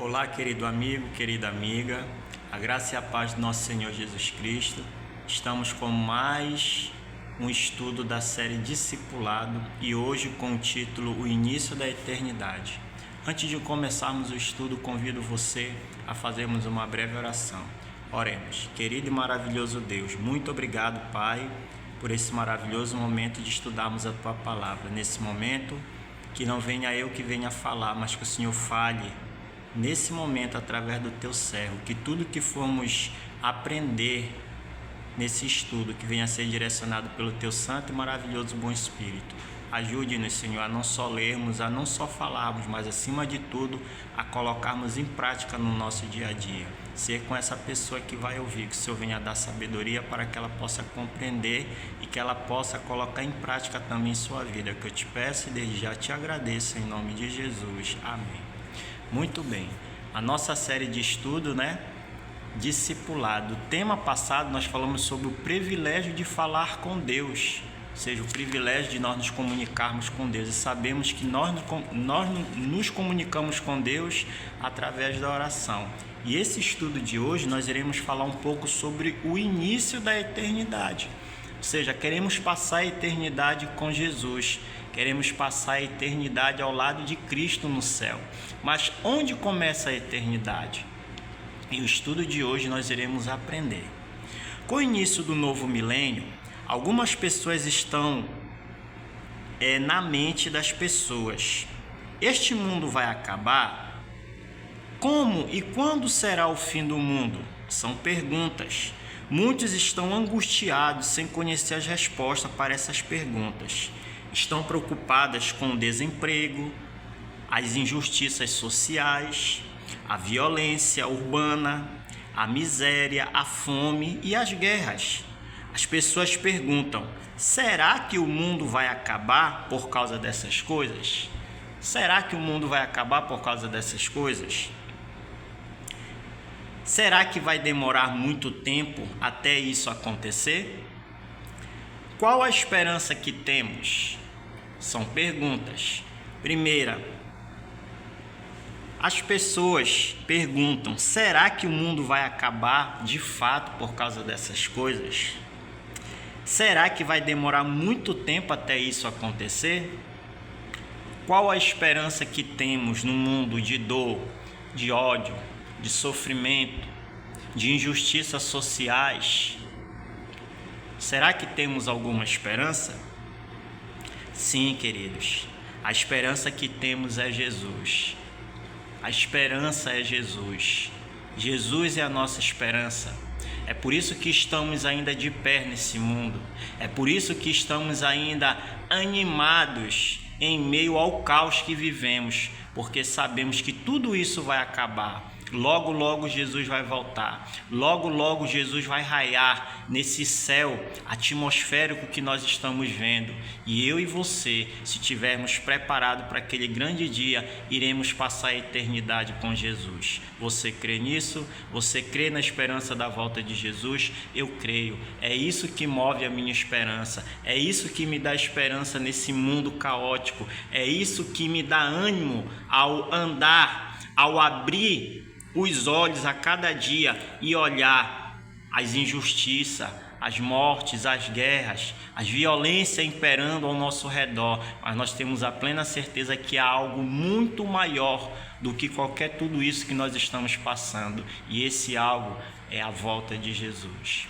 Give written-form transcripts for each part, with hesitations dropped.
Olá, querido amigo, querida amiga, a graça e a paz do nosso Senhor Jesus Cristo. Estamos com mais um estudo da série Discipulado e hoje com o título O Início da Eternidade. Antes de começarmos o estudo, convido você a fazermos uma breve oração. Oremos. Querido e maravilhoso Deus, muito obrigado, Pai, por esse maravilhoso momento de estudarmos a Tua Palavra. Nesse momento, que não venha eu que venha falar, mas que o Senhor fale nesse momento através do Teu servo, que tudo que formos aprender nesse estudo, que venha a ser direcionado pelo Teu santo e maravilhoso bom Espírito. Ajude-nos, Senhor, a não só lermos, a não só falarmos, mas acima de tudo, a colocarmos em prática no nosso dia a dia. Ser com essa pessoa que vai ouvir, que o Senhor venha dar sabedoria para que ela possa compreender e que ela possa colocar em prática também em sua vida. Que eu te peço e desde já te agradeço em nome de Jesus. Amém. Muito bem, a nossa série de estudo, Discipulado. O tema passado nós falamos sobre o privilégio de falar com Deus, ou seja, o privilégio de nós nos comunicarmos com Deus, e sabemos que nós nos comunicamos com Deus através da oração. E esse estudo de hoje nós iremos falar um pouco sobre o início da eternidade, ou seja, queremos passar a eternidade com Jesus, queremos passar a eternidade ao lado de Cristo no céu. Mas onde começa a eternidade? E o estudo de hoje nós iremos aprender. Com o início do novo milênio, algumas pessoas estão na mente das pessoas: este mundo vai acabar? Como e quando será o fim do mundo? São perguntas. Muitos estão angustiados sem conhecer as respostas para essas perguntas. Estão preocupadas com o desemprego, as injustiças sociais, a violência urbana, a miséria, a fome e as guerras. As pessoas perguntam: será que o mundo vai acabar por causa dessas coisas? Será que o mundo vai acabar por causa dessas coisas? Será que vai demorar muito tempo até isso acontecer? Qual a esperança que temos? São perguntas. Primeira, as pessoas perguntam: será que o mundo vai acabar de fato por causa dessas coisas? Será que vai demorar muito tempo até isso acontecer? Qual a esperança que temos no mundo de dor, de ódio, de sofrimento, de injustiças sociais? Será que temos alguma esperança? Sim, queridos, a esperança que temos é Jesus. A esperança é Jesus. Jesus é a nossa esperança. É por isso que estamos ainda de pé nesse mundo. É por isso que estamos ainda animados em meio ao caos que vivemos, porque sabemos que tudo isso vai acabar. Logo, logo Jesus vai voltar. Logo, logo Jesus vai raiar nesse céu atmosférico que nós estamos vendo. E eu e você, se tivermos preparado para aquele grande dia, iremos passar a eternidade com Jesus. Você crê nisso? Você crê na esperança da volta de Jesus? Eu creio. É isso que move a minha esperança. É isso que me dá esperança nesse mundo caótico. É isso que me dá ânimo ao andar, ao abrir os olhos a cada dia e olhar as injustiças, as mortes, as guerras, as violências imperando ao nosso redor. Mas nós temos a plena certeza que há algo muito maior do que qualquer tudo isso que nós estamos passando. E esse algo é a volta de Jesus.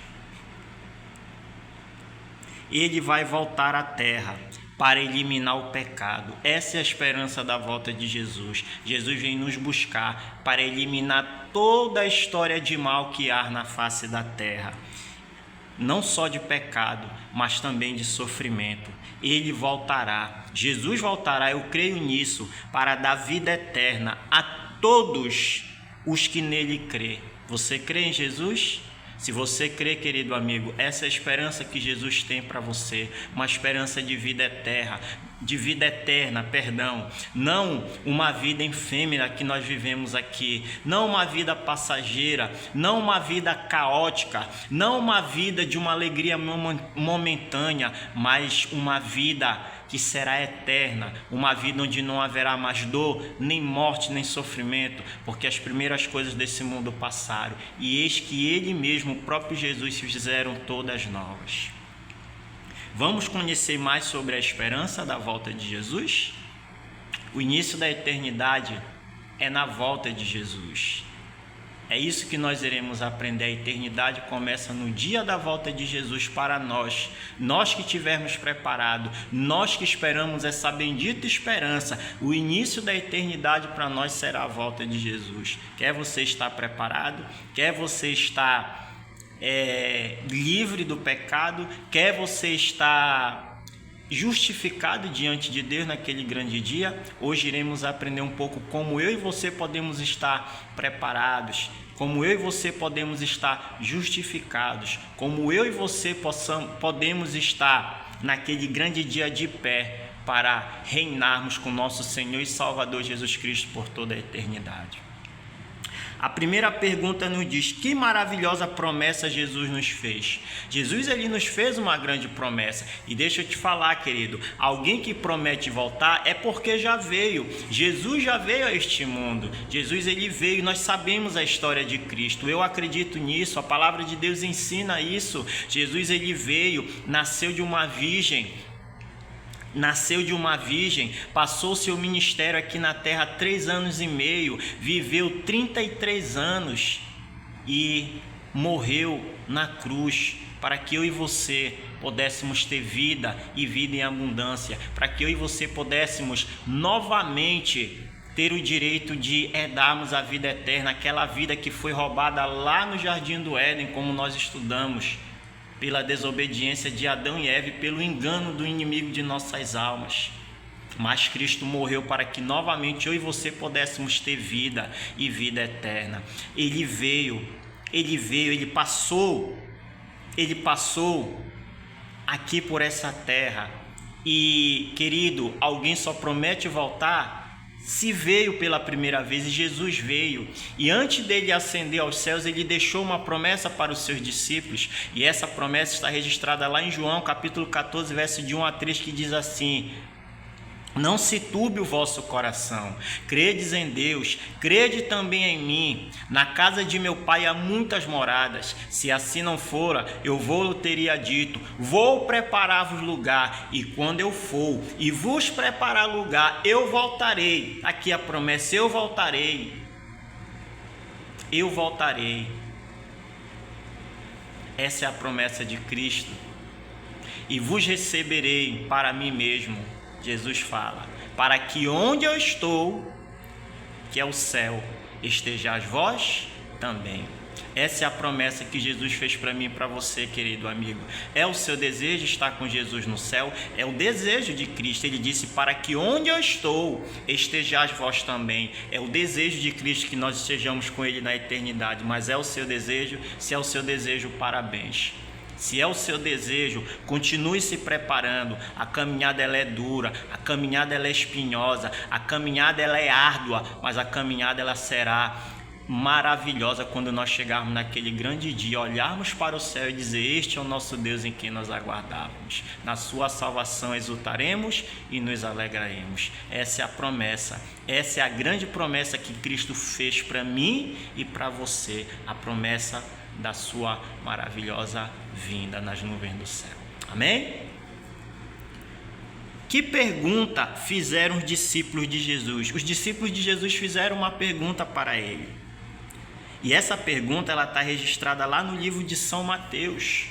Ele vai voltar à terra para eliminar o pecado. Essa é a esperança da volta de Jesus. Jesus vem nos buscar para eliminar toda a história de mal que há na face da terra. Não só de pecado, mas também de sofrimento. Ele voltará. Jesus voltará, eu creio nisso, para dar vida eterna a todos os que nele crê. Você crê em Jesus? Se você crê, querido amigo, essa é a esperança que Jesus tem para você, uma esperança de vida eterna, não uma vida efêmera que nós vivemos aqui, não uma vida passageira, não uma vida caótica, não uma vida de uma alegria momentânea, mas uma vida que será eterna, uma vida onde não haverá mais dor, nem morte, nem sofrimento, porque as primeiras coisas desse mundo passaram, e eis que Ele mesmo, o próprio Jesus, se fizeram todas novas. Vamos conhecer mais sobre a esperança da volta de Jesus? O início da eternidade é na volta de Jesus. É isso que nós iremos aprender. A eternidade começa no dia da volta de Jesus para nós. Nós que estivermos preparados, nós que esperamos essa bendita esperança. O início da eternidade para nós será a volta de Jesus. Quer você estar preparado? Quer você estar livre do pecado? Quer você estar justificado diante de Deus naquele grande dia? Hoje iremos aprender um pouco como eu e você podemos estar preparados, como eu e você podemos estar justificados, como eu e você podemos estar naquele grande dia de pé para reinarmos com nosso Senhor e Salvador Jesus Cristo por toda a eternidade. A primeira pergunta nos diz: que maravilhosa promessa Jesus nos fez? Jesus, ele nos fez uma grande promessa. E deixa eu te falar, querido, alguém que promete voltar é porque já veio. Jesus já veio a este mundo. Jesus, ele veio. Nós sabemos a história de Cristo. Eu acredito nisso. A palavra de Deus ensina isso. Jesus, ele veio, nasceu de uma virgem. Passou seu ministério aqui na terra 3 anos e meio, viveu 33 anos e morreu na cruz para que eu e você pudéssemos ter vida e vida em abundância, para que eu e você pudéssemos novamente ter o direito de herdarmos a vida eterna, aquela vida que foi roubada lá no Jardim do Éden, como nós estudamos, pela desobediência de Adão e Eva e pelo engano do inimigo de nossas almas. Mas Cristo morreu para que novamente eu e você pudéssemos ter vida e vida eterna. Ele passou aqui por essa terra. E, querido, alguém só promete voltar se veio pela primeira vez, e Jesus veio, e antes dele ascender aos céus, ele deixou uma promessa para os seus discípulos, e essa promessa está registrada lá em João, capítulo 14, verso de 1 a 3, que diz assim: não se turbe o vosso coração, credes em Deus, crede também em mim. Na casa de meu pai há muitas moradas, se assim não fora, eu vou teria dito, vou preparar-vos lugar, e quando eu for e vos preparar lugar, eu voltarei. Aqui a promessa: eu voltarei. Essa é a promessa de Cristo. E vos receberei para mim mesmo. Jesus fala: para que onde eu estou, que é o céu, estejais vós também. Essa é a promessa que Jesus fez para mim e para você, querido amigo. É o seu desejo estar com Jesus no céu? É o desejo de Cristo. Ele disse: para que onde eu estou, estejais vós também. É o desejo de Cristo que nós estejamos com Ele na eternidade. Mas é o seu desejo? Se é o seu desejo, parabéns. Se é o seu desejo, continue se preparando. A caminhada ela é dura, a caminhada ela é espinhosa, a caminhada ela é árdua, mas a caminhada ela será maravilhosa quando nós chegarmos naquele grande dia, olharmos para o céu e dizer: este é o nosso Deus em quem nós aguardávamos. Na sua salvação exultaremos e nos alegraremos. Essa é a promessa, essa é a grande promessa que Cristo fez para mim e para você, a promessa da sua maravilhosa vinda nas nuvens do céu. Amém? Que pergunta fizeram os discípulos de Jesus? Os discípulos de Jesus fizeram uma pergunta para ele. E essa pergunta ela está registrada lá no livro de São Mateus.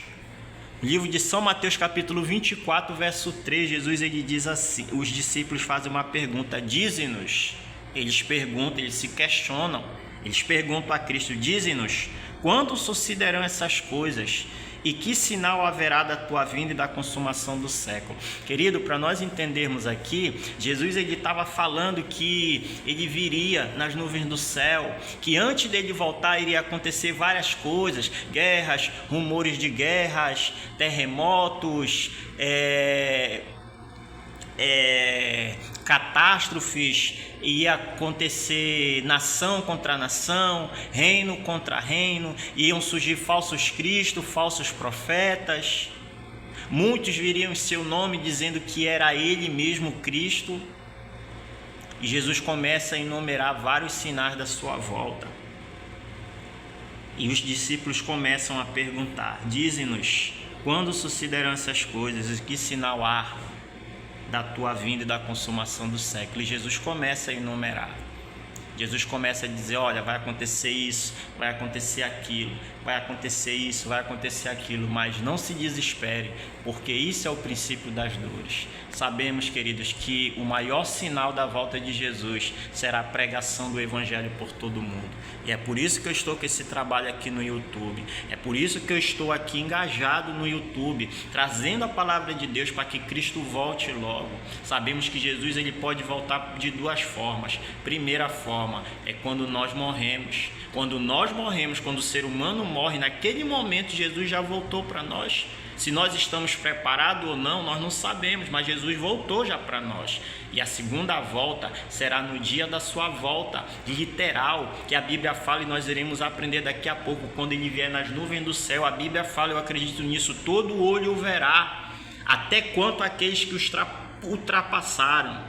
No livro de São Mateus, capítulo 24, verso 3, Jesus ele diz assim, os discípulos fazem uma pergunta: dize-nos. Eles perguntam, eles se questionam, eles perguntam a Cristo: dize-nos, quando sucederão essas coisas? E que sinal haverá da tua vinda e da consumação do século? Querido, para nós entendermos aqui, Jesus ele estava falando que ele viria nas nuvens do céu, que antes dele voltar iria acontecer várias coisas, guerras, rumores de guerras, terremotos, catástrofes, ia acontecer nação contra nação, reino contra reino, iam surgir falsos cristos, falsos profetas. Muitos viriam em seu nome dizendo que era ele mesmo Cristo. E Jesus começa a enumerar vários sinais da sua volta. E os discípulos começam a perguntar: dize-nos, quando sucederão essas coisas? E que sinal há da tua vinda e da consumação do século? E Jesus começa a enumerar. Jesus começa a dizer: olha, vai acontecer isso, vai acontecer aquilo, vai acontecer isso, vai acontecer aquilo, mas não se desespere, porque isso é o princípio das dores. Sabemos, queridos, que o maior sinal da volta de Jesus será a pregação do Evangelho por todo mundo. E é por isso que eu estou com esse trabalho aqui no YouTube. É por isso que eu estou aqui engajado no YouTube, trazendo a palavra de Deus para que Cristo volte logo. Sabemos que Jesus ele pode voltar de duas formas. Primeira forma é quando nós morremos. Quando nós morremos, quando o ser humano morre, naquele momento Jesus já voltou para nós. Se nós estamos preparados ou não, nós não sabemos, mas Jesus voltou já para nós. E a segunda volta será no dia da sua volta, literal, que a Bíblia fala, e nós iremos aprender daqui a pouco, quando ele vier nas nuvens do céu. A Bíblia fala, eu acredito nisso, todo olho o verá, até quanto aqueles que os ultrapassaram.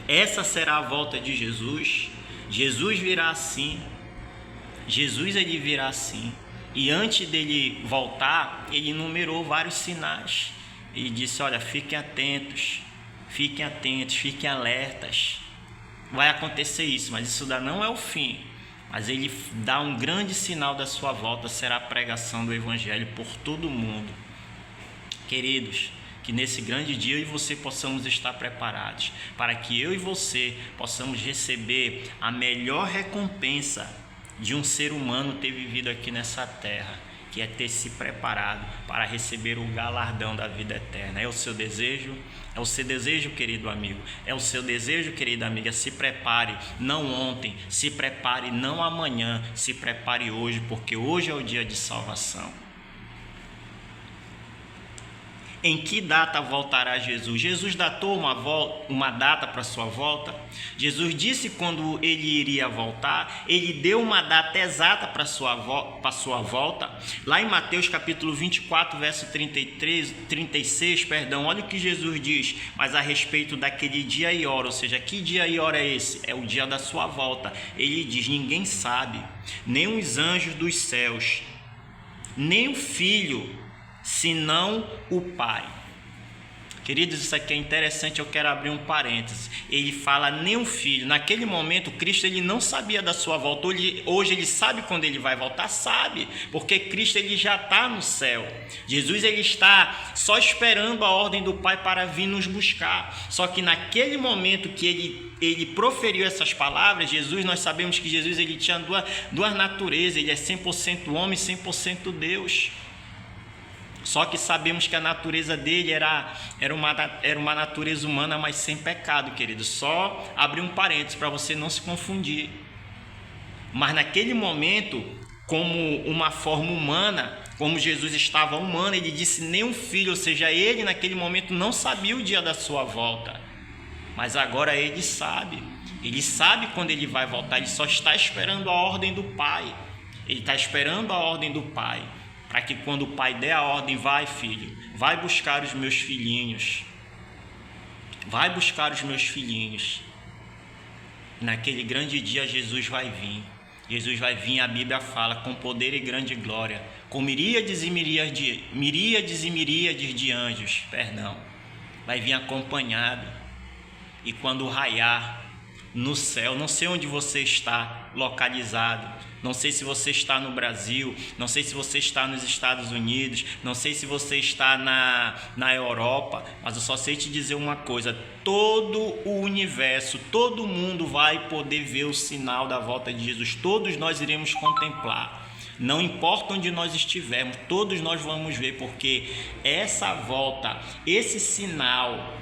Essa será a volta de Jesus. Jesus virá assim. Jesus ele virá assim. E antes dele voltar, ele enumerou vários sinais. Ele disse: olha, fiquem atentos, fiquem alertas. Vai acontecer isso, mas isso não é o fim. Mas ele dá um grande sinal da sua volta, será a pregação do Evangelho por todo o mundo. Queridos, que nesse grande dia eu e você possamos estar preparados, para que eu e você possamos receber a melhor recompensa de um ser humano ter vivido aqui nessa terra, que é ter se preparado para receber o galardão da vida eterna. É o seu desejo? É o seu desejo, querido amigo? É o seu desejo, querida amiga? Se prepare, não ontem, se prepare não amanhã, se prepare hoje, porque hoje é o dia de salvação. Em que data voltará Jesus? Jesus datou uma data para a sua volta. Jesus disse quando ele iria voltar. Ele deu uma data exata para a sua volta. Lá em Mateus capítulo 24, verso 36, olha o que Jesus diz. Mas a respeito daquele dia e hora, ou seja, que dia e hora é esse? É o dia da sua volta. Ele diz: ninguém sabe, nem os anjos dos céus, nem o Filho, senão o Pai. Queridos, isso aqui é interessante, eu quero abrir um parênteses. Ele fala nem o Filho. Naquele momento, Cristo ele não sabia da sua volta. Hoje ele sabe quando ele vai voltar, sabe, porque Cristo ele já está no céu. Jesus ele está só esperando a ordem do Pai para vir nos buscar. Só que naquele momento que ele proferiu essas palavras, Jesus, nós sabemos que Jesus ele tinha duas naturezas. Ele é 100% homem e 100% Deus. Só que sabemos que a natureza dele era uma natureza humana, mas sem pecado, querido. Só abrir um parênteses para você não se confundir. Mas naquele momento, como uma forma humana, como Jesus estava humano, ele disse nem um filho, ou seja, ele naquele momento não sabia o dia da sua volta. Mas agora ele sabe. Ele sabe quando ele vai voltar, ele só está esperando a ordem do Pai. Ele está esperando a ordem do Pai. Para que quando o Pai der a ordem, vai filho, vai buscar os meus filhinhos, vai buscar os meus filhinhos. Naquele grande dia Jesus vai vir. Jesus vai vir, a Bíblia fala, com poder e grande glória, com miríades e miríades de anjos, vai vir acompanhado. E quando raiar no céu, não sei onde você está localizado, não sei se você está no Brasil, não sei se você está nos Estados Unidos, não sei se você está na Europa, mas eu só sei te dizer uma coisa: todo o universo, todo mundo vai poder ver o sinal da volta de Jesus. Todos nós iremos contemplar, não importa onde nós estivermos, todos nós vamos ver, porque essa volta, esse sinal,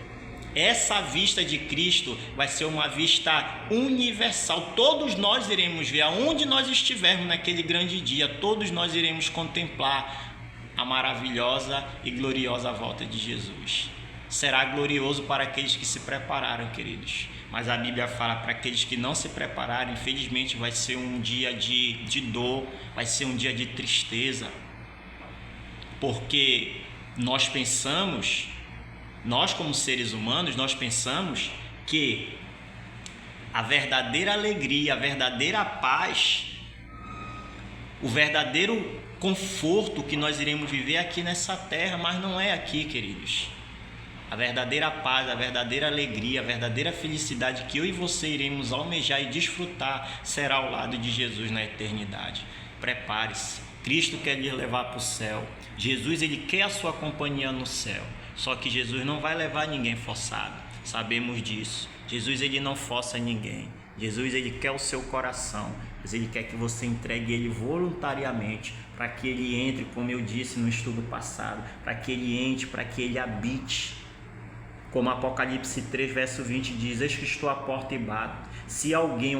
essa vista de Cristo vai ser uma vista universal. Todos nós iremos ver, aonde nós estivermos naquele grande dia, todos nós iremos contemplar a maravilhosa e gloriosa volta de Jesus. Será glorioso para aqueles que se prepararam, queridos. Mas a Bíblia fala para aqueles que não se prepararam, infelizmente vai ser um dia de dor, vai ser um dia de tristeza. Porque nós como seres humanos, nós pensamos que a verdadeira alegria, a verdadeira paz, o verdadeiro conforto que nós iremos viver aqui nessa terra, mas não é aqui, queridos. A verdadeira paz, a verdadeira alegria, a verdadeira felicidade que eu e você iremos almejar e desfrutar será ao lado de Jesus na eternidade. Prepare-se. Cristo quer lhe levar para o céu. Jesus, ele quer a sua companhia no céu. Só que Jesus não vai levar ninguém forçado. Sabemos disso. Jesus, ele não força ninguém. Jesus, ele quer o seu coração. Mas ele quer que você entregue ele voluntariamente, para que ele entre, como eu disse no estudo passado, para que ele entre, para que ele habite. Como Apocalipse 3, verso 20 diz: eis que estou à porta e bato. Se alguém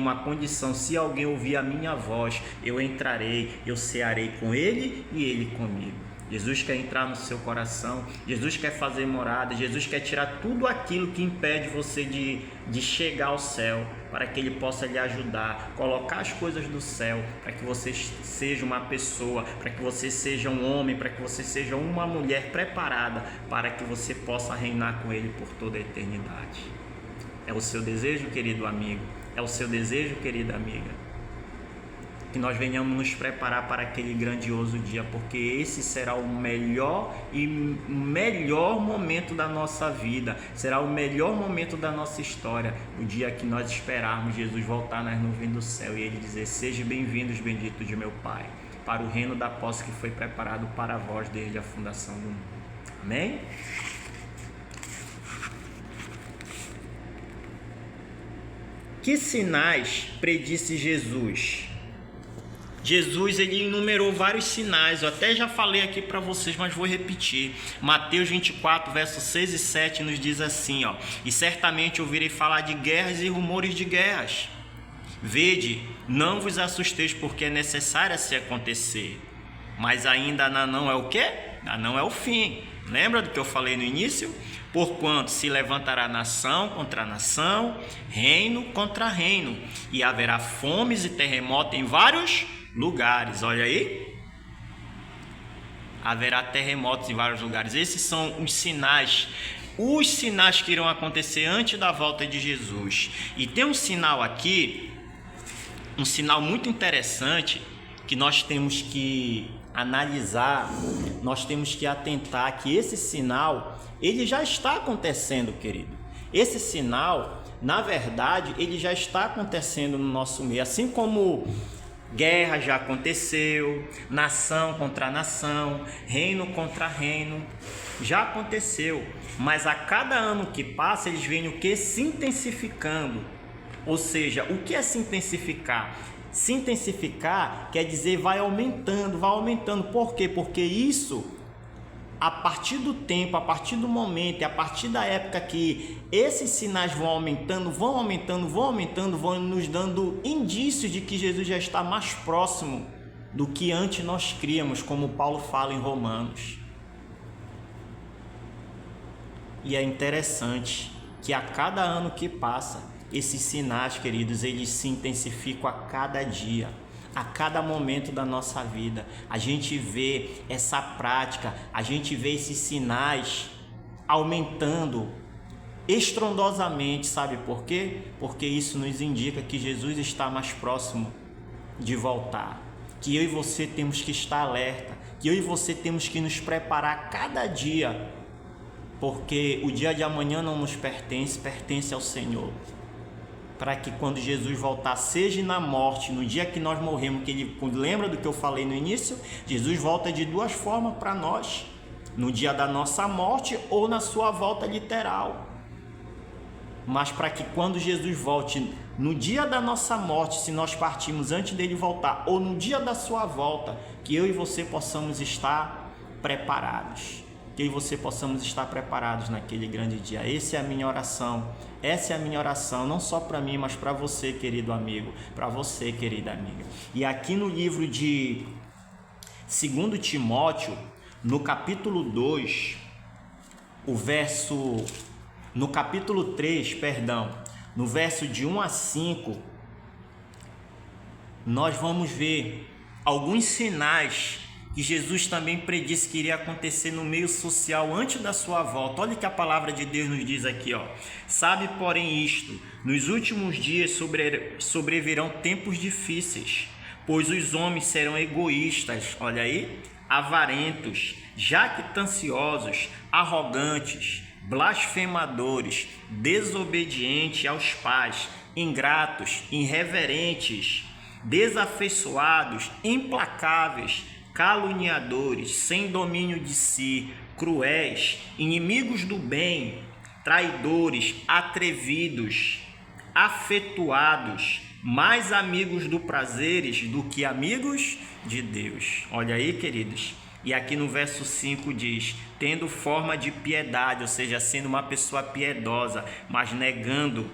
ouvir a minha voz, eu entrarei, eu cearei com ele e ele comigo. Jesus quer entrar no seu coração, Jesus quer fazer morada, Jesus quer tirar tudo aquilo que impede você de chegar ao céu, para que ele possa lhe ajudar, colocar as coisas do céu, para que você seja uma pessoa, para que você seja um homem, para que você seja uma mulher preparada, para que você possa reinar com ele por toda a eternidade. É o seu desejo, querido amigo? É o seu desejo, querida amiga? Que nós venhamos nos preparar para aquele grandioso dia, porque esse será o melhor momento da nossa vida, será o melhor momento da nossa história, o dia que nós esperarmos Jesus voltar nas nuvens do céu e ele dizer: sejam bem-vindos, benditos de meu Pai, para o reino da posse que foi preparado para vós desde a fundação do mundo. Amém? Que sinais predisse Jesus? Jesus, ele enumerou vários sinais, eu até já falei aqui para vocês, mas vou repetir. Mateus 24, versos 6 e 7 nos diz assim, e certamente ouvirei falar de guerras e rumores de guerras. Vede, não vos assusteis, porque é necessário se acontecer, mas ainda não é o quê? Não é o fim. Lembra do que eu falei no início? Porquanto se levantará nação contra nação, reino contra reino, e haverá fomes e terremotos em vários lugares. Olha aí, haverá terremotos em vários lugares. Esses são os sinais que irão acontecer antes da volta de Jesus. E tem um sinal aqui, um sinal muito interessante, que nós temos que analisar, nós temos que atentar, que esse sinal, ele já está acontecendo, querido. Esse sinal, na verdade, ele já está acontecendo no nosso meio, assim como guerra já aconteceu, nação contra nação, reino contra reino, já aconteceu, mas a cada ano que passa eles vêm o que? Se intensificando. Ou seja, o que é se intensificar? Se intensificar quer dizer vai aumentando. Por quê? Porque isso, a partir do tempo, a partir do momento, a partir da época que esses sinais vão aumentando, vão nos dando indícios de que Jesus já está mais próximo do que antes nós críamos, como Paulo fala em Romanos. E é interessante que a cada ano que passa, esses sinais, queridos, eles se intensificam a cada dia, a cada momento da nossa vida. A gente vê essa prática, a gente vê esses sinais aumentando estrondosamente, sabe por quê? Porque isso nos indica que Jesus está mais próximo de voltar, que eu e você temos que estar alerta, que eu e você temos que nos preparar cada dia, porque o dia de amanhã não nos pertence, pertence ao Senhor. Para que quando Jesus voltar, seja na morte, no dia que nós morremos, que ele lembra do que eu falei no início, Jesus volta de duas formas para nós, no dia da nossa morte ou na sua volta literal. Mas para que quando Jesus volte, no dia da nossa morte, se nós partirmos antes dele voltar, ou no dia da sua volta, que eu e você possamos estar preparados. Que eu e você possamos estar preparados naquele grande dia. Essa é a minha oração. Essa é a minha oração, não só para mim, mas para você, querido amigo, para você, querida amiga. E aqui no livro de 2 Timóteo, no capítulo 2, no capítulo 3, no verso de 1 a 5, nós vamos ver alguns sinais que Jesus também predisse que iria acontecer no meio social antes da sua volta. Olha o que a palavra de Deus nos diz aqui, ó. Sabe, porém, isto: nos últimos dias sobrevirão tempos difíceis, pois os homens serão egoístas, olha aí, avarentos, jactanciosos, arrogantes, blasfemadores, desobedientes aos pais, ingratos, irreverentes, desafeiçoados, implacáveis, caluniadores, sem domínio de si, cruéis, inimigos do bem, traidores, atrevidos, afetuados, mais amigos do prazeres do que amigos de Deus. Olha aí, queridos. E aqui no verso 5 diz: tendo forma de piedade, ou seja, sendo uma pessoa piedosa, mas negando,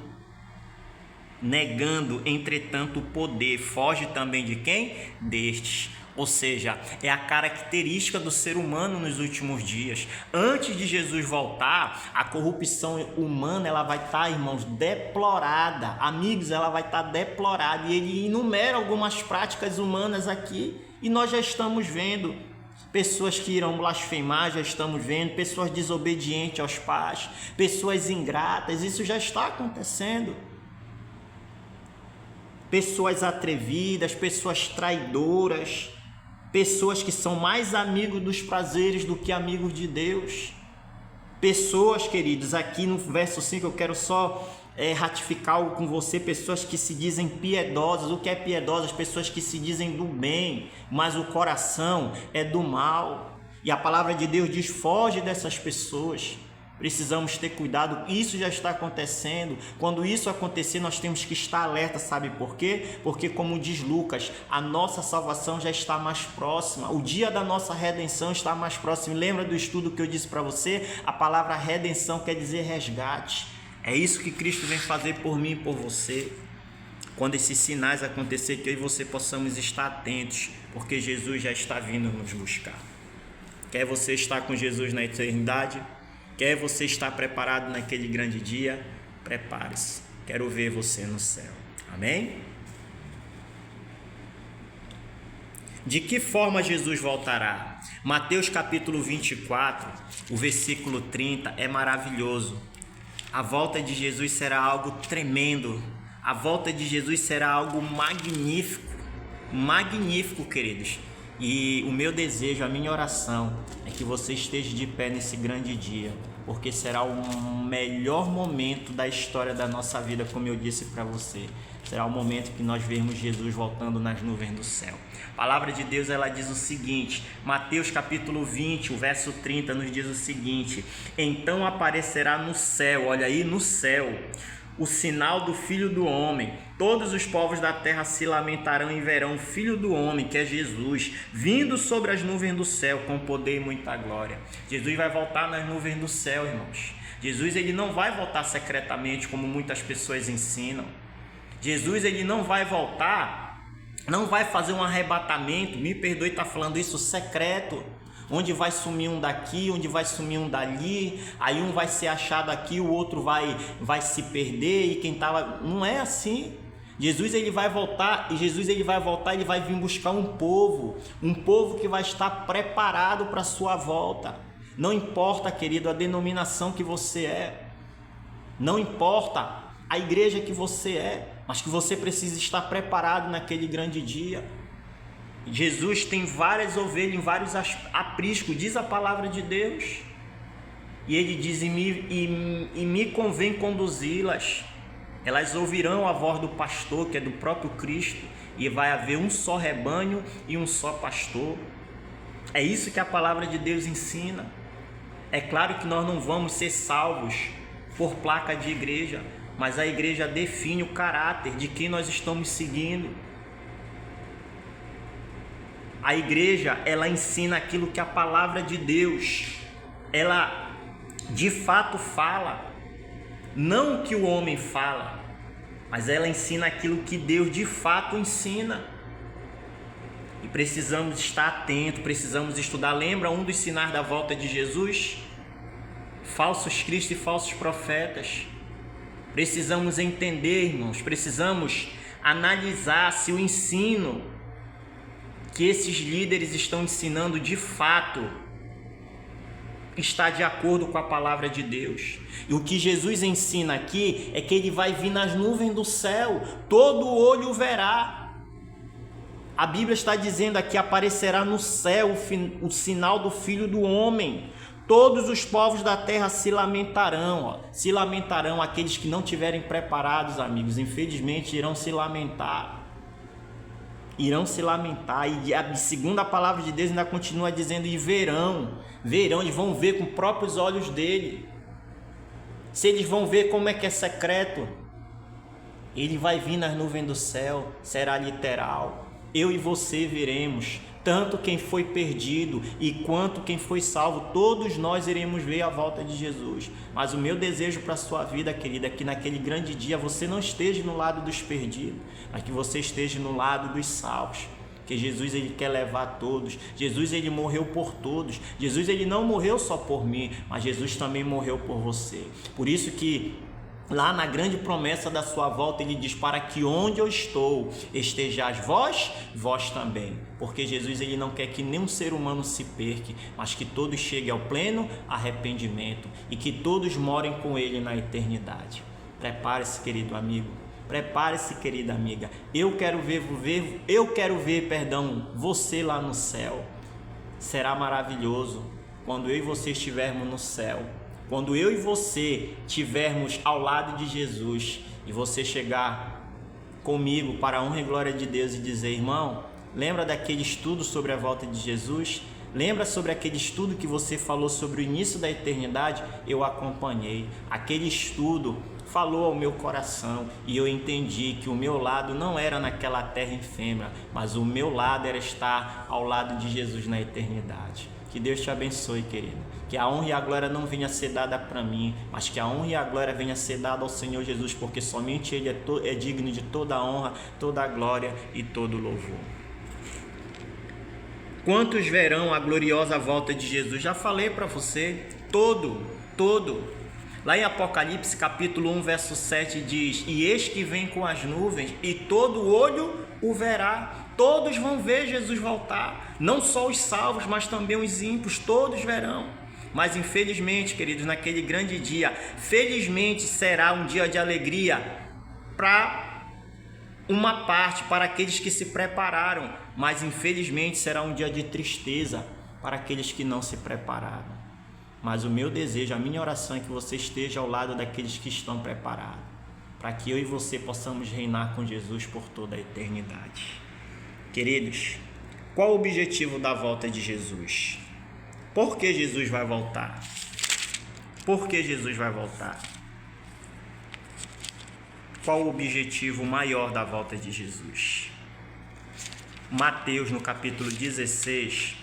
entretanto, o poder. Foge também de quem? Destes. Ou seja, é a característica do ser humano nos últimos dias. Antes de Jesus voltar, a corrupção humana ela vai estar, irmãos, deplorada. Amigos, ela vai estar deplorada. E ele enumera algumas práticas humanas aqui e nós já estamos vendo. Pessoas que irão blasfemar, já estamos vendo. Pessoas desobedientes aos pais, pessoas ingratas, isso já está acontecendo. Pessoas atrevidas, pessoas traidoras, pessoas que são mais amigos dos prazeres do que amigos de Deus. Pessoas, queridos, aqui no verso 5 eu quero só ratificar algo com você. Pessoas que se dizem piedosas. O que é piedosas? Pessoas que se dizem do bem, mas o coração é do mal. E a palavra de Deus diz: foge dessas pessoas. Precisamos ter cuidado, isso já está acontecendo. Quando isso acontecer, nós temos que estar alerta, sabe por quê? Porque, como diz Lucas, a nossa salvação já está mais próxima, o dia da nossa redenção está mais próximo. Lembra do estudo que eu disse para você? A palavra redenção quer dizer resgate. É isso que Cristo vem fazer por mim e por você. Quando esses sinais acontecerem, que eu e você possamos estar atentos, porque Jesus já está vindo nos buscar. Quer você estar com Jesus na eternidade? Quer você estar preparado naquele grande dia? Prepare-se. Quero ver você no céu. Amém? De que forma Jesus voltará? Mateus capítulo 24, o versículo 30 é maravilhoso. A volta de Jesus será algo tremendo. A volta de Jesus será algo magnífico. Magnífico, queridos. E o meu desejo, a minha oração é que você esteja de pé nesse grande dia, porque será o melhor momento da história da nossa vida, como eu disse para você. Será o momento que nós vermos Jesus voltando nas nuvens do céu. A palavra de Deus ela diz o seguinte, Mateus capítulo 20, o verso 30 nos diz o seguinte: então aparecerá no céu, olha aí, no céu, o sinal do Filho do Homem. Todos os povos da terra se lamentarão e verão o Filho do Homem, que é Jesus, vindo sobre as nuvens do céu com poder e muita glória. Jesus vai voltar nas nuvens do céu, irmãos. Jesus ele não vai voltar secretamente, como muitas pessoas ensinam. Jesus ele não vai voltar, não vai fazer um arrebatamento, me perdoe estar falando isso, secreto, onde vai sumir um daqui, onde vai sumir um dali, aí um vai ser achado aqui, o outro vai se perder, e quem estava... Não é assim. Jesus ele vai voltar, ele vai vir buscar um povo que vai estar preparado para a sua volta. Não importa, querido, a denominação que você é, não importa a igreja que você é, mas que você precisa estar preparado naquele grande dia. Jesus tem várias ovelhas em vários apriscos, diz a palavra de Deus. E ele diz: e me convém conduzi-las. Elas ouvirão a voz do pastor, que é do próprio Cristo, e vai haver um só rebanho e um só pastor. É isso que a palavra de Deus ensina. É claro que nós não vamos ser salvos por placa de igreja, mas a igreja define o caráter de quem nós estamos seguindo. A igreja, ela ensina aquilo que a palavra de Deus, ela de fato fala. Não o que o homem fala, mas ela ensina aquilo que Deus de fato ensina. E precisamos estar atentos, precisamos estudar. Lembra um dos sinais da volta de Jesus? Falsos cristos e falsos profetas. Precisamos entender, irmãos, precisamos analisar se o ensino que esses líderes estão ensinando de fato está de acordo com a palavra de Deus. E o que Jesus ensina aqui é que ele vai vir nas nuvens do céu, todo olho o verá. A Bíblia está dizendo aqui: aparecerá no céu o sinal do Filho do Homem. Todos os povos da terra se lamentarão. Se lamentarão aqueles que não tiverem preparados, amigos. Infelizmente irão se lamentar. Irão se lamentar. E a segunda palavra de Deus ainda continua dizendo: e verão, eles vão ver com os próprios olhos dele. Se eles vão ver como é que é secreto, ele vai vir nas nuvens do céu, será literal. Eu e você veremos, tanto quem foi perdido e quanto quem foi salvo, todos nós iremos ver a volta de Jesus. Mas o meu desejo para a sua vida, querida, é que naquele grande dia você não esteja no lado dos perdidos, mas que você esteja no lado dos salvos. Que Jesus, ele quer levar todos. Jesus, ele morreu por todos. Jesus, ele não morreu só por mim, mas Jesus também morreu por você. Por isso que lá na grande promessa da sua volta, ele diz: para que onde eu estou estejais vós também. Porque Jesus, ele não quer que nenhum ser humano se perca, mas que todos cheguem ao pleno arrependimento e que todos morem com ele na eternidade. Prepare-se, querido amigo. Prepare-se, querida amiga. Eu quero ver você lá no céu. Será maravilhoso quando eu e você estivermos no céu. Quando eu e você estivermos ao lado de Jesus e você chegar comigo para a honra e glória de Deus e dizer: irmão, lembra daquele estudo sobre a volta de Jesus? Lembra sobre aquele estudo que você falou sobre o início da eternidade? Eu acompanhei. Aquele estudo falou ao meu coração e eu entendi que o meu lado não era naquela terra efêmera, mas o meu lado era estar ao lado de Jesus na eternidade. Que Deus te abençoe, querido. Que a honra e a glória não venha a ser dada para mim, mas que a honra e a glória venha a ser dada ao Senhor Jesus, porque somente Ele é digno de toda a honra, toda a glória e todo o louvor. Quantos verão a gloriosa volta de Jesus? Já falei para você, todo. Lá em Apocalipse capítulo 1, verso 7 diz: e eis que vem com as nuvens, e todo olho o verá. Todos vão ver Jesus voltar, não só os salvos, mas também os ímpios, todos verão. Mas infelizmente, queridos, naquele grande dia, felizmente será um dia de alegria para uma parte, para aqueles que se prepararam, mas infelizmente será um dia de tristeza para aqueles que não se prepararam. Mas o meu desejo, a minha oração é que você esteja ao lado daqueles que estão preparados, para que eu e você possamos reinar com Jesus por toda a eternidade. Queridos, qual o objetivo da volta de Jesus? Por que Jesus vai voltar? Por que Jesus vai voltar? Qual o objetivo maior da volta de Jesus? Mateus, no capítulo 16,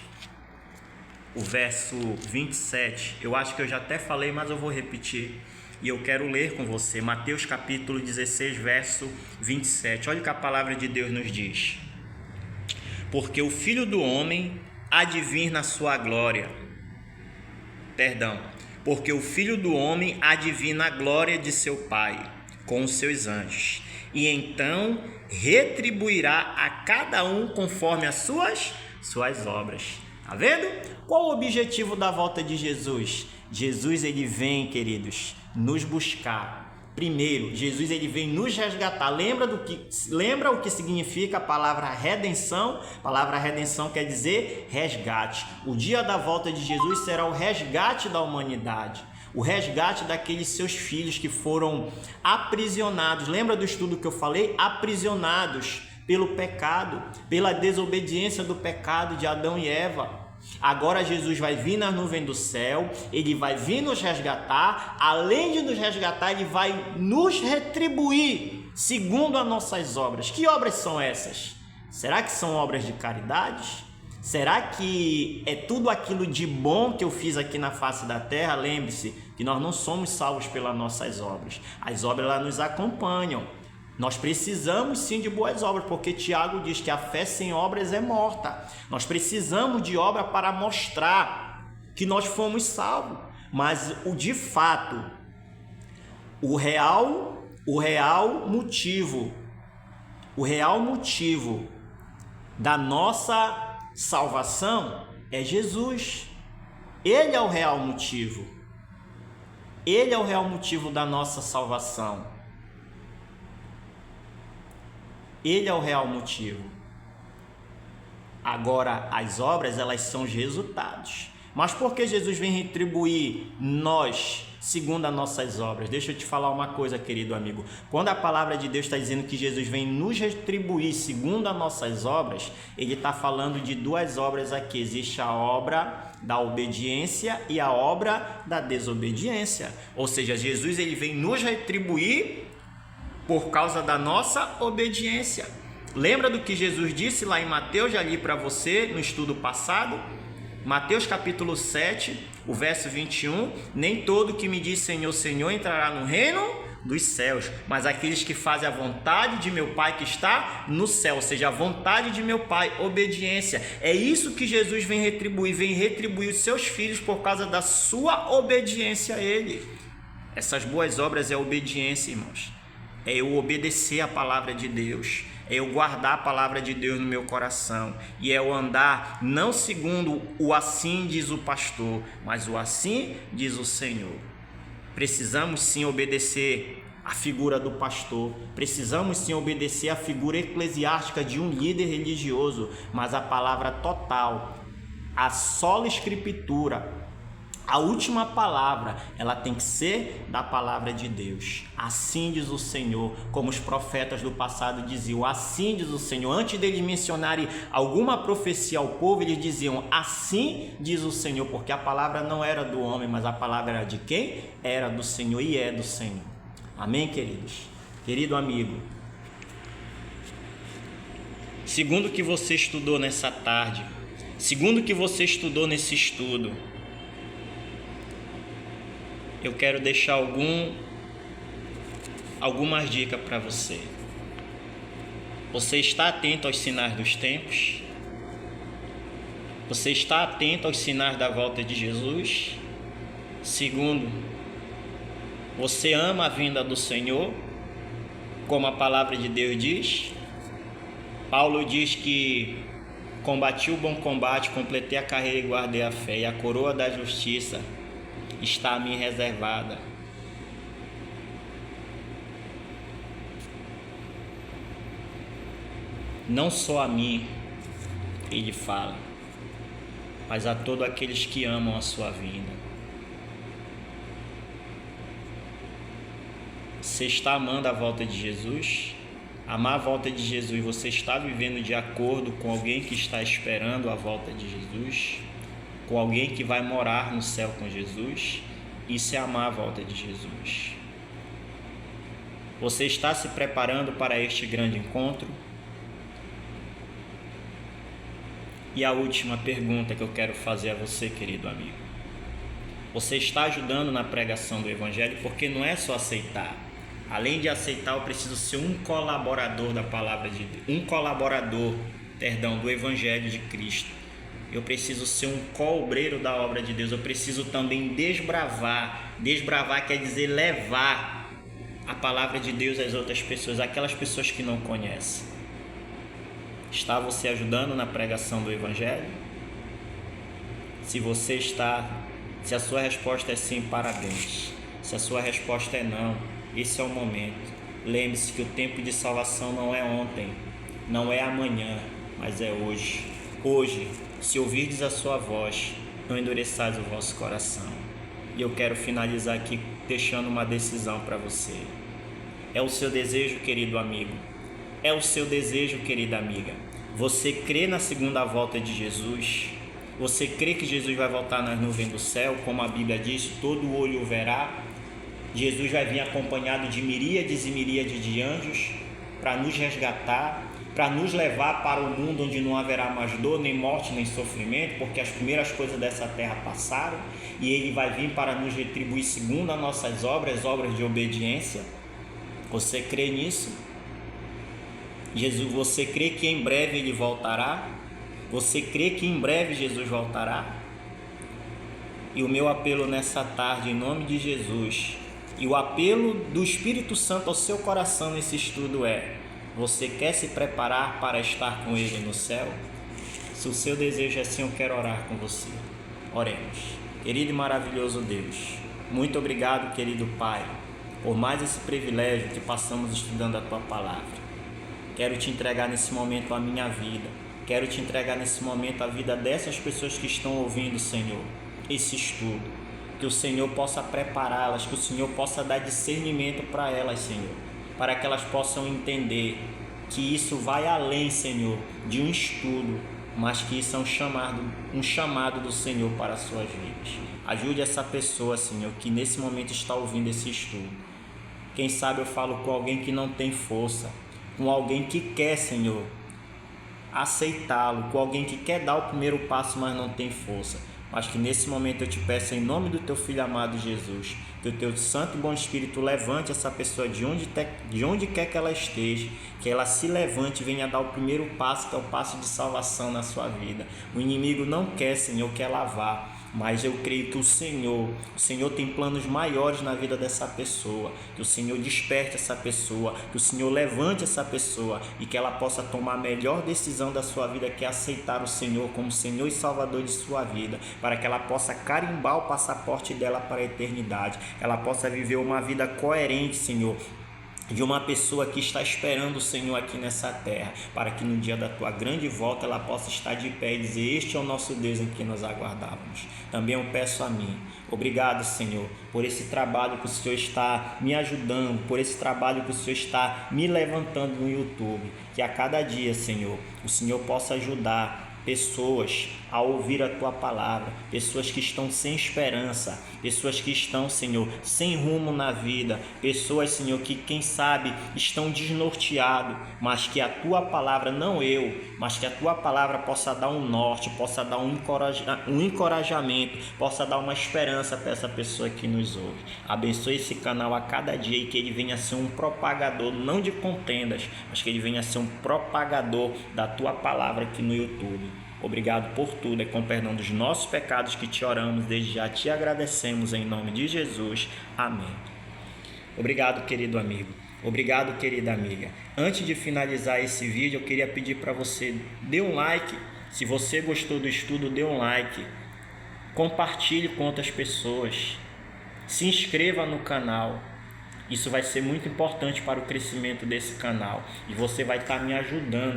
o verso 27, eu acho que eu já até falei, mas eu vou repetir, e eu quero ler com você. Mateus capítulo 16, verso 27. Olha o que a palavra de Deus nos diz: porque o Filho do Homem há de vir na sua glória. Porque o Filho do Homem há de vir na glória de seu Pai, com os seus anjos, e então retribuirá a cada um conforme as suas obras. Tá vendo? Qual o objetivo da volta de Jesus? Jesus, ele vem, queridos, nos buscar. Primeiro, Jesus, ele vem nos resgatar. Lembra o que significa a palavra redenção? A palavra redenção quer dizer resgate. O dia da volta de Jesus será o resgate da humanidade, o resgate daqueles seus filhos que foram aprisionados. Lembra do estudo que eu falei? Aprisionados pelo pecado, pela desobediência do pecado de Adão e Eva. Agora Jesus vai vir na nuvem do céu, ele vai vir nos resgatar. Além de nos resgatar, ele vai nos retribuir segundo as nossas obras. Que obras são essas? Será que são obras de caridade? Será que é tudo aquilo de bom que eu fiz aqui na face da terra? Lembre-se que nós não somos salvos pelas nossas obras. As obras lá nos acompanham. Nós precisamos sim de boas obras, porque Tiago diz que a fé sem obras é morta. Nós precisamos de obra para mostrar que nós fomos salvos. Mas de fato, o real motivo da nossa salvação é Jesus. Ele é o real motivo. Ele é o real motivo da nossa salvação. Ele é o real motivo. Agora, as obras, elas são os resultados. Mas por que Jesus vem retribuir nós segundo as nossas obras? Deixa eu te falar uma coisa, querido amigo. Quando a palavra de Deus está dizendo que Jesus vem nos retribuir segundo as nossas obras, ele está falando de duas obras aqui. Existe a obra da obediência e a obra da desobediência. Ou seja, Jesus ele vem nos retribuir por causa da nossa obediência. Lembra do que Jesus disse lá em Mateus, já li para você no estudo passado? Mateus capítulo 7, o verso 21, nem todo que me diz Senhor, Senhor entrará no reino dos céus, mas aqueles que fazem a vontade de meu Pai que está no céu, ou seja, a vontade de meu Pai, obediência. É isso que Jesus vem retribuir os seus filhos por causa da sua obediência a Ele. Essas boas obras é obediência, irmãos. É eu obedecer a palavra de Deus, é eu guardar a palavra de Deus no meu coração, e é eu andar não segundo o assim diz o pastor, mas o assim diz o Senhor. Precisamos sim obedecer a figura do pastor, precisamos sim obedecer a figura eclesiástica de um líder religioso, mas a palavra total, a sola escritura, a última palavra, ela tem que ser da palavra de Deus. Assim diz o Senhor, como os profetas do passado diziam, assim diz o Senhor. Antes deles mencionarem alguma profecia ao povo, eles diziam, assim diz o Senhor, porque a palavra não era do homem, mas a palavra era de quem? Era do Senhor e é do Senhor. Amém, queridos? Querido amigo, segundo o que você estudou nessa tarde, segundo o que você estudou nesse estudo, eu quero deixar algumas dicas para você. Você está atento aos sinais dos tempos? Você está atento aos sinais da volta de Jesus? Segundo, você ama a vinda do Senhor, como a palavra de Deus diz? Paulo diz que combati o bom combate, completei a carreira e guardei a fé, e a coroa da justiça está a mim reservada. Não só a mim, ele fala, mas a todos aqueles que amam a sua vinda. Você está amando a volta de Jesus? Amar a volta de Jesus, você está vivendo de acordo com alguém que está esperando a volta de Jesus? Com alguém que vai morar no céu com Jesus? Isso é amar a volta de Jesus. Você está se preparando para este grande encontro? E a última pergunta que eu quero fazer a você, querido amigo. Você está ajudando na pregação do Evangelho? Porque não é só aceitar. Além de aceitar, eu preciso ser um colaborador da palavra de Deus, do Evangelho de Cristo. Eu preciso ser um co-obreiro da obra de Deus. Eu preciso também desbravar. Desbravar quer dizer levar a palavra de Deus às outras pessoas, aquelas pessoas que não conhecem. Está você ajudando na pregação do Evangelho? Se você está, se a sua resposta é sim, parabéns. Se a sua resposta é não, esse é o momento. Lembre-se que o tempo de salvação não é ontem, não é amanhã, mas é hoje. Hoje, se ouvirdes a sua voz, não endureçais o vosso coração. E eu quero finalizar aqui deixando uma decisão para você. É o seu desejo, querido amigo? É o seu desejo, querida amiga? Você crê na segunda volta de Jesus? Você crê que Jesus vai voltar nas nuvens do céu, como a Bíblia diz, todo olho o verá? Jesus vai vir acompanhado de miríades e miríades de anjos para nos resgatar, para nos levar para o mundo onde não haverá mais dor, nem morte, nem sofrimento, porque as primeiras coisas dessa terra passaram, e Ele vai vir para nos retribuir segundo as nossas obras, obras de obediência. Você crê nisso? Jesus, você crê que em breve Ele voltará? Você crê que em breve Jesus voltará? E o meu apelo nessa tarde, em nome de Jesus, e o apelo do Espírito Santo ao seu coração nesse estudo é: Você quer se preparar para estar com Ele no céu? Se o seu desejo é assim, eu quero orar com você. Oremos. Querido e maravilhoso Deus, muito obrigado, querido Pai, por mais esse privilégio que passamos estudando a Tua Palavra. Quero te entregar nesse momento a minha vida. Quero te entregar nesse momento a vida dessas pessoas que estão ouvindo, Senhor, esse estudo. Que o Senhor possa prepará-las, que o Senhor possa dar discernimento para elas, Senhor, para que elas possam entender que isso vai além, Senhor, de um estudo, mas que isso é um chamado do Senhor para as suas vidas. Ajude essa pessoa, Senhor, que nesse momento está ouvindo esse estudo. Quem sabe eu falo com alguém que não tem força, com alguém que quer, Senhor, aceitá-lo, com alguém que quer dar o primeiro passo, mas não tem força. Mas que nesse momento eu te peço em nome do Teu Filho amado Jesus, que o Teu Santo e Bom Espírito levante essa pessoa de onde quer que ela esteja, que ela se levante e venha dar o primeiro passo, que é o passo de salvação na sua vida. O inimigo não quer, Senhor, que ela vá, mas eu creio que o Senhor tem planos maiores na vida dessa pessoa, que o Senhor desperte essa pessoa, que o Senhor levante essa pessoa e que ela possa tomar a melhor decisão da sua vida, que é aceitar o Senhor como Senhor e Salvador de sua vida, para que ela possa carimbar o passaporte dela para a eternidade, ela possa viver uma vida coerente, Senhor, de uma pessoa que está esperando o Senhor aqui nessa terra, para que no dia da tua grande volta ela possa estar de pé e dizer: este é o nosso Deus em que nós aguardávamos. Também eu peço a mim, obrigado, Senhor, por esse trabalho que o Senhor está me ajudando, por esse trabalho que o Senhor está me levantando no YouTube, que a cada dia, Senhor, o Senhor possa ajudar pessoas a ouvir a Tua Palavra, pessoas que estão sem esperança, pessoas que estão, Senhor, sem rumo na vida, pessoas, Senhor, que quem sabe estão desnorteados, mas que a Tua Palavra, não eu, mas que a Tua Palavra possa dar um norte, possa dar um encorajamento, possa dar uma esperança para essa pessoa que nos ouve. Abençoe esse canal a cada dia e que ele venha a ser um propagador, não de contendas, mas que ele venha a ser um propagador da Tua Palavra aqui no YouTube. Obrigado por tudo, é com perdão dos nossos pecados que te oramos, desde já te agradecemos em nome de Jesus. Amém. Obrigado, querido amigo. Obrigado, querida amiga. Antes de finalizar esse vídeo, eu queria pedir para você, dê um like. Se você gostou do estudo, dê um like. Compartilhe com outras pessoas. Se inscreva no canal. Isso vai ser muito importante para o crescimento desse canal. E você vai estar me ajudando